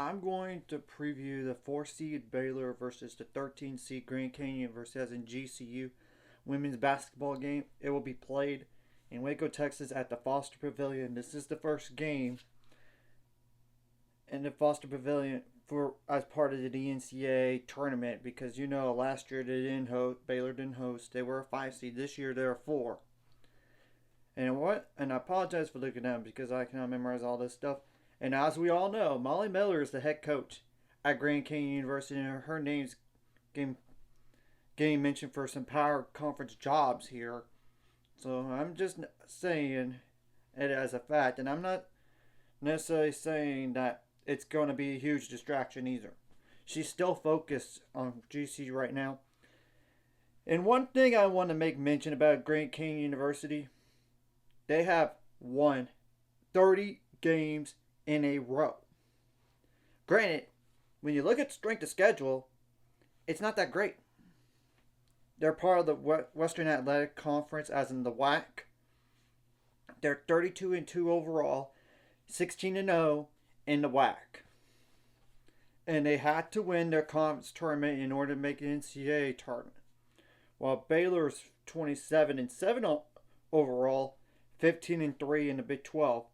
I'm going to preview the 4 seed Baylor versus the 13 seed Grand Canyon versus in GCU women's basketball game. It will be played in Waco, Texas at the Foster Pavilion. This is the first game in the Foster Pavilion for as part of the NCAA tournament because last year they didn't host, Baylor didn't host. They were a 5 seed. This year they're a 4. And I apologize for looking at them because I cannot memorize all this stuff. And as we all know, Molly Miller is the head coach at Grand Canyon University, and her name's getting mentioned for some power conference jobs here. So I'm just saying it as a fact, and I'm not necessarily saying that it's going to be a huge distraction either. She's still focused on GCU right now. And one thing I want to make mention about Grand Canyon University, they have won 30 games in a row. Granted, when you look at strength of schedule, it's not that great. They're part of the Western Athletic Conference, as in the WAC. They're 32-2 overall, 16-0 in the WAC. And they had to win their conference tournament in order to make an NCAA tournament. While Baylor's 27-7 overall, 15-3 in the Big 12.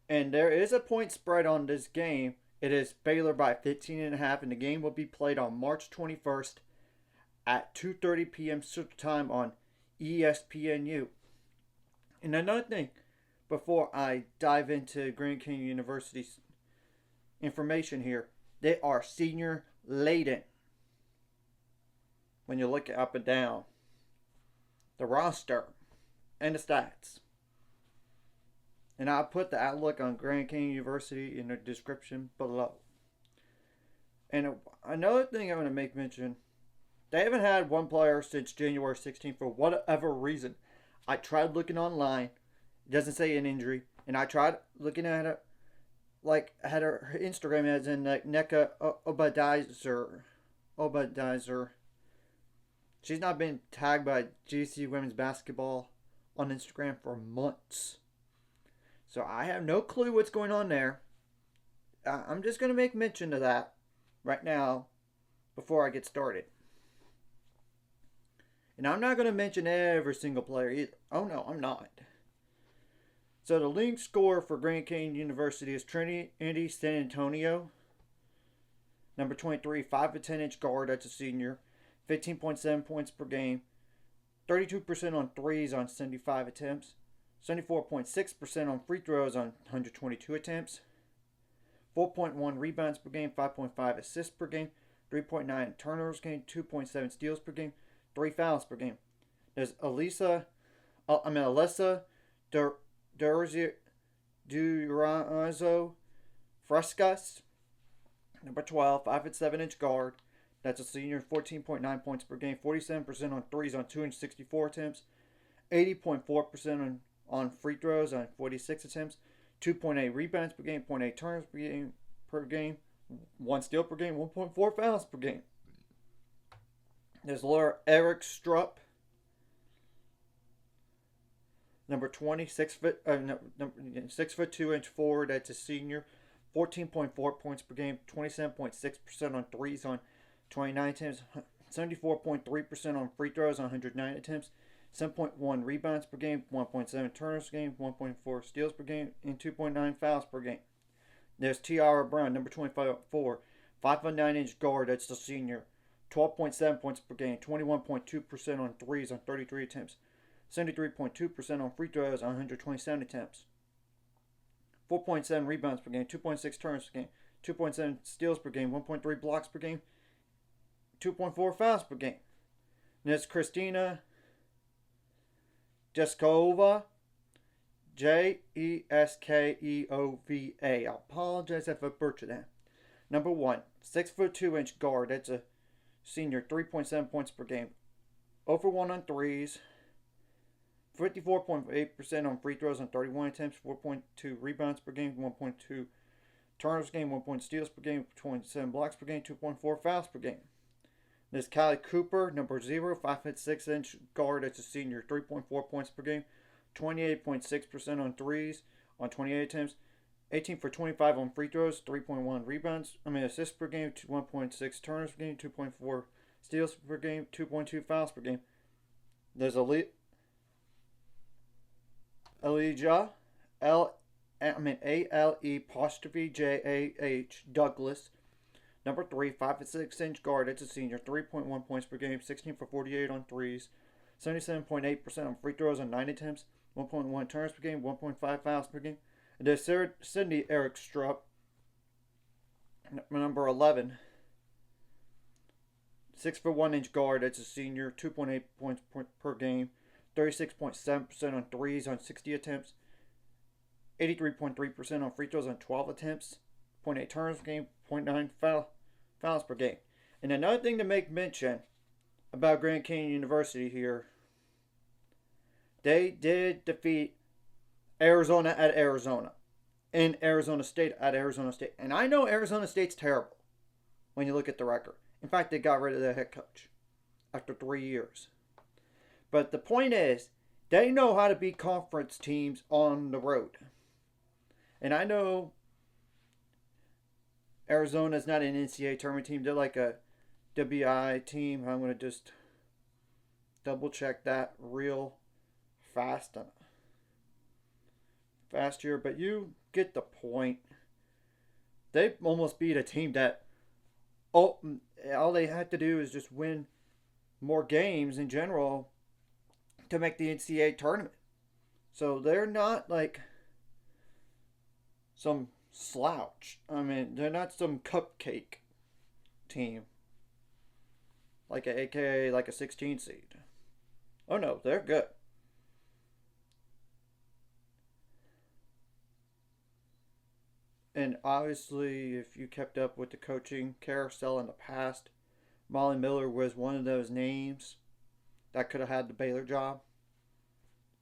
And there is a point spread on this game. It is Baylor by 15.5, and the game will be played on March 21st at 2:30 p.m. Central Time on espnu. And another thing, before I dive into Grand Canyon University's information here, they are senior laden. When you look up and down, the roster and the stats. And I'll put the outlook on Grand Canyon University in the description below. And another thing I'm going to make mention, they haven't had one player since January 16th for whatever reason. I tried looking online. It doesn't say an injury. And I tried looking at it, like, had her Instagram as in like Neka Obadizer. She's not been tagged by GCU women's basketball on Instagram for months. So I have no clue what's going on there. I'm just going to make mention of that right now before I get started. And I'm not going to mention every single player either. Oh no, I'm not. So the leading scorer for Grand Canyon University is Trinity San Antonio. Number 23, 5'10" guard, that's a senior. 15.7 points per game. 32% on threes on 75 attempts. 74.6% on free throws on 122 attempts. 4.1 rebounds per game, 5.5 assists per game, 3.9 turnovers per game, 2.7 steals per game, 3 fouls per game. There's Alyssa Durazo Frescas, number 12, 5'7" guard. That's a senior, 14.9 points per game, 47% on threes on 264 attempts, 80.4% on free throws on 46 attempts, 2.8 rebounds per game, 0.8 turnovers per game, 1 steal per game, 1.4 fouls per game. There's Laura Eric Strupp, number 20, 6'2" forward. That's a senior, 14.4 points per game, 27.6% on threes on 29 attempts, 74.3% on free throws on 109 attempts, 7.1 rebounds per game, 1.7 turnovers per game, 1.4 steals per game, and 2.9 fouls per game. There's Tiara Brown, number 24, 5'9" guard. That's the senior, 12.7 points per game, 21.2% on threes on 33 attempts, 73.2% on free throws on 127 attempts, 4.7 rebounds per game, 2.6 turnovers per game, 2.7 steals per game, 1.3 blocks per game, 2.4 fouls per game. There's Christina Jeskova, Jeskeova. I apologize if I butchered that. Number 1, 6'2" guard. That's a senior, 3.7 points per game. 0 for 1 on threes. 54.8% on free throws on 31 attempts. 4.2 rebounds per game. 1.2 turnovers per game. 1 point steals per game. 27 blocks per game. 2.4 fouls per game. There's Callie Cooper, number 0, 5'6" guard. That's a senior, 3.4 points per game, 28.6% on threes on 28 attempts, 18 for 25 on free throws, 3.1 rebounds. Assists per game, 1.6 turnovers per game, 2.4 steals per game, 2.2 fouls per game. There's Elijah, ALE'Jah Douglas. Number 3, 5'6" guard. It's a senior. 3.1 points per game, 16 for 48 on threes, 77.8% on free throws on 9 attempts, 1.1 turns per game, 1.5 fouls per game. And there's Sydney Eric Strupp, number 11, 6'1" guard. It's a senior. 2.8 points per game, 36.7% on threes on 60 attempts, 83.3% on free throws on 12 attempts, 0.8 turns per game, 0.9 fouls per game. And another thing to make mention about Grand Canyon University here, they did defeat Arizona at Arizona and Arizona State at Arizona State. And I know Arizona State's terrible when you look at the record. In fact, they got rid of their head coach after 3 years. But the point is, they know how to beat conference teams on the road. And I know Arizona's not an NCAA tournament team. They're like a WI team. I'm going to just double check that real fast here. But you get the point. They almost beat a team that all they had to do is just win more games in general to make the NCAA tournament. So they're not like some slouch. They're not some cupcake team. AKA like a 16 seed. Oh no, they're good. And obviously, if you kept up with the coaching carousel in the past, Molly Miller was one of those names that could have had the Baylor job.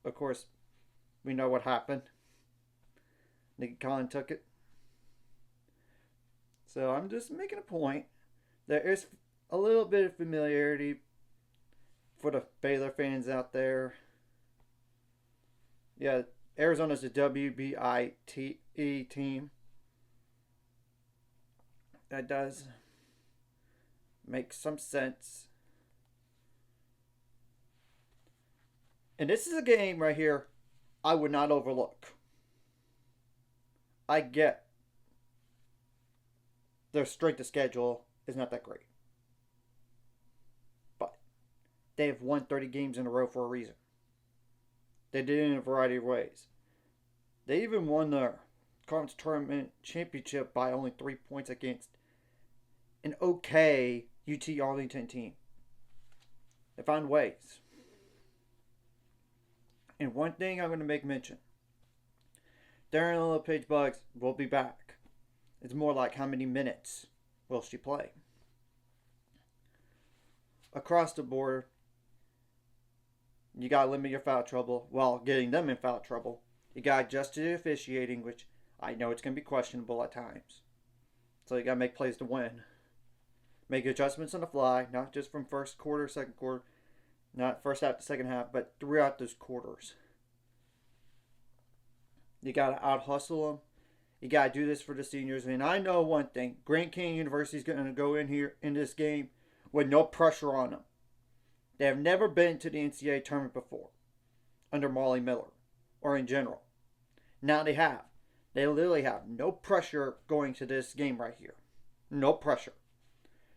Of course, we know what happened. Nicky Collin took it. So I'm just making a point. There is a little bit of familiarity for the Baylor fans out there. Yeah, Arizona's a WBITE team. That does make some sense. And this is a game right here I would not overlook. I get their strength of schedule is not that great. But they have won 30 games in a row for a reason. They did it in a variety of ways. They even won their conference tournament championship by only 3 points against an okay UT Arlington team. They found ways. And one thing I'm going to make mention. Darren Page Buggs will be back. It's more like how many minutes will she play? Across the board, you got to limit your foul trouble while getting them in foul trouble. You got to adjust to the officiating, which I know it's going to be questionable at times. So you got to make plays to win. Make adjustments on the fly, not just from first quarter, second quarter, not first half to second half, but throughout those quarters. You got to out-hustle them. You got to do this for the seniors. And I know one thing. Grand Canyon University is going to go in here in this game with no pressure on them. They have never been to the NCAA tournament before under Molly Miller or in general. Now they have. They literally have no pressure going to this game right here. No pressure.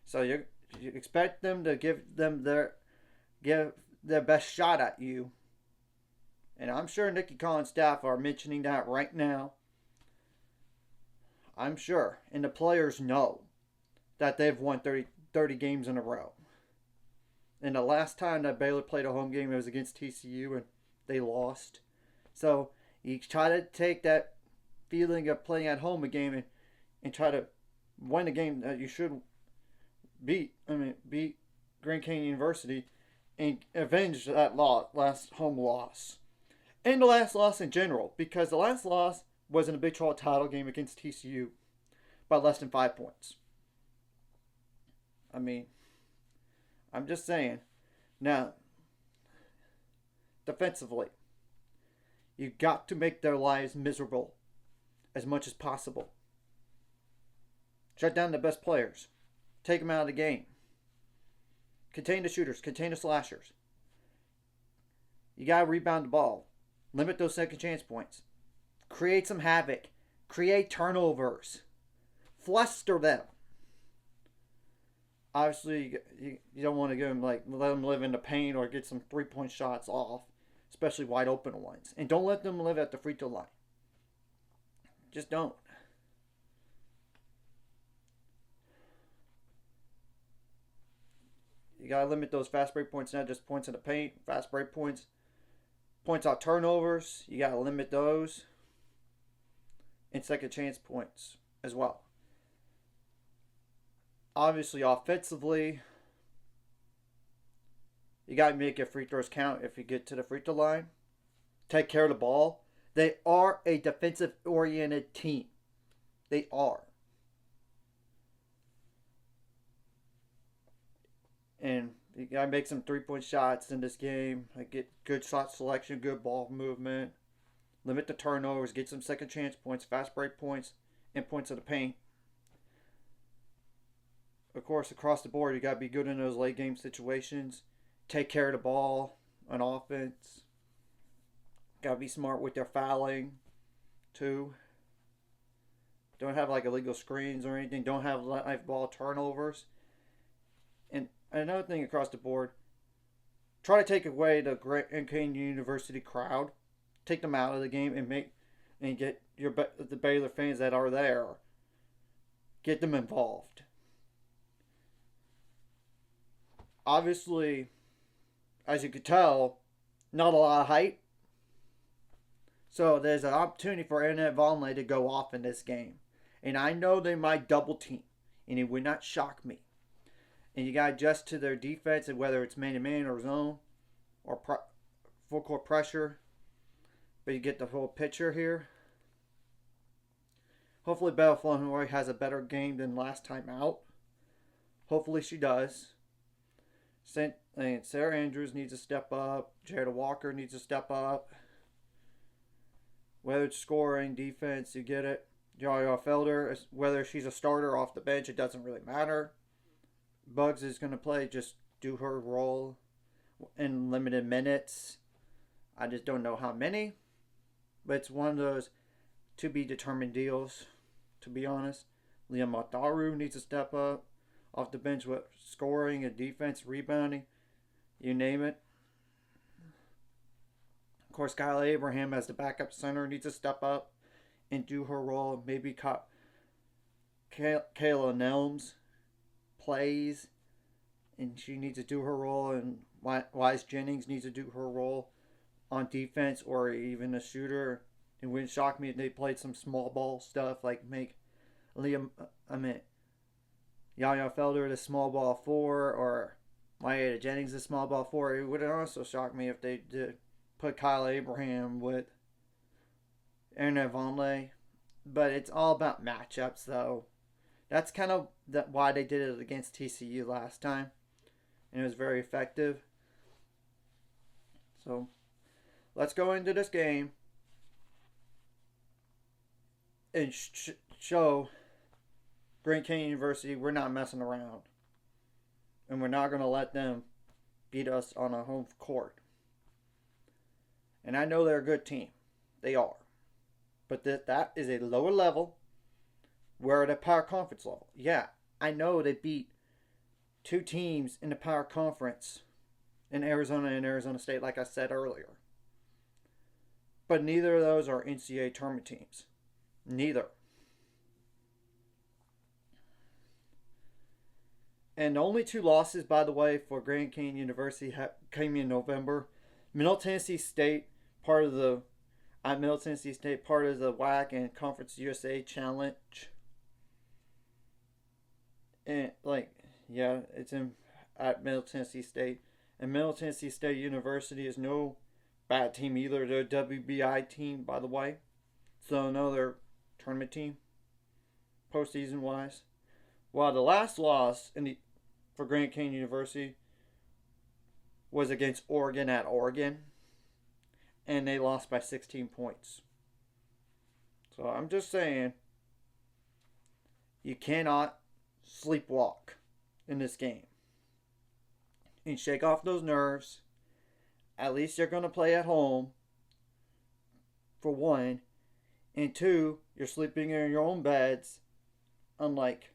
So you expect them to give their best shot at you. And I'm sure Nicky Collin's staff are mentioning that right now. I'm sure. And the players know that they've won 30 games in a row. And the last time that Baylor played a home game, it was against TCU, and they lost. So you try to take that feeling of playing at home a game and try to win a game that you should beat Grand Canyon University and avenge that last home loss. And the last loss in general, because the last loss was in a Big 12 title game against TCU by less than 5 points. I'm just saying. Now, defensively, you got to make their lives miserable as much as possible. Shut down the best players. Take them out of the game. Contain the shooters. Contain the slashers. You got to rebound the ball. Limit those second chance points. Create some havoc. Create turnovers. Fluster them. Obviously, you don't want to give them, let them live in the paint or get some 3-point shots off, especially wide open ones. And don't let them live at the free throw line. Just don't. You got to limit those fast break points, not just points in the paint, fast break points. Points out turnovers, you got to limit those. And second chance points as well. Obviously, offensively, you got to make your free throws count if you get to the free throw line. Take care of the ball. They are a defensive-oriented team. They are. And you got to make some 3-point shots in this game. Get good shot selection, good ball movement. Limit the turnovers. Get some second chance points, fast break points, and points in the paint. Of course, across the board, you got to be good in those late game situations. Take care of the ball on offense. Got to be smart with their fouling, too. Don't have illegal screens or anything. Don't have live ball turnovers. And another thing across the board, try to take away the Grand Canyon University crowd. Take them out of the game and get the Baylor fans that are there. Get them involved. Obviously, as you could tell, not a lot of hype. So there's an opportunity for Annette Vonleh to go off in this game. And I know they might double team. And it would not shock me. And you got to adjust to their defense, and whether it's man-to-man or zone or full court pressure. But you get the whole picture here. Hopefully Belle Flournoy has a better game than last time out. Hopefully she does. Sarah Andrews needs to step up. Jada Walker needs to step up. Whether it's scoring, defense, you get it. Yaya Felder, whether she's a starter or off the bench, it doesn't really matter. Bugs is going to play, just do her role in limited minutes. I just don't know how many. But it's one of those to be determined deals, to be honest. Leah Mataru needs to step up off the bench with scoring and defense, rebounding, you name it. Of course, Kyle Abraham as the backup center needs to step up and do her role. Maybe Kayla Nelms plays and she needs to do her role, and Wise Jennings needs to do her role on defense or even a shooter. It wouldn't shock me if they played some small ball stuff, like make Yaya Felder the small ball 4 or Maya Jennings the small ball 4. It would also shock me if they did put Kyle Abraham with Annette Vonleh. But it's all about matchups, though. That's kind of why they did it against TCU last time. And it was very effective. So, let's go into this game and show Grand Canyon University we're not messing around. And we're not going to let them beat us on our home court. And I know they're a good team. They are. But that is a lower level. We're at a power conference level. Yeah, I know they beat 2 teams in the power conference in Arizona and Arizona State, like I said earlier. But neither of those are NCAA tournament teams. Neither. And the only 2 losses, by the way, for Grand Canyon University came in November. Middle Tennessee State, part of the WAC and Conference USA Challenge. And it's at Middle Tennessee State. And Middle Tennessee State University is no bad team either. They're a WBI team, by the way. So another tournament team, postseason wise. While the last loss for Grand Canyon University was against Oregon at Oregon, and they lost by 16 points. So I'm just saying, you cannot sleepwalk in this game. And shake off those nerves. At least you're going to play at home, for one. And two, you're sleeping in your own beds, unlike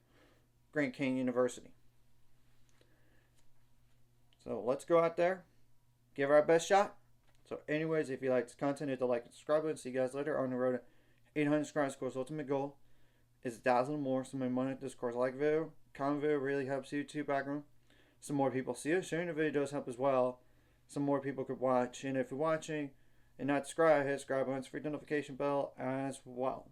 Grand Canyon University. So let's go out there, give our best shot. So anyways, if you like this content, hit the like and subscribe button. See you guys later on the road to 800 subscribers. Of course, ultimate goal is 1,000 more. So my money at this course, like video, comment video really helps YouTube background. Some more people see it. Sharing the video does help as well. Some more people could watch. And if you're watching and not subscribed, hit subscribe button, hit the notification bell as well.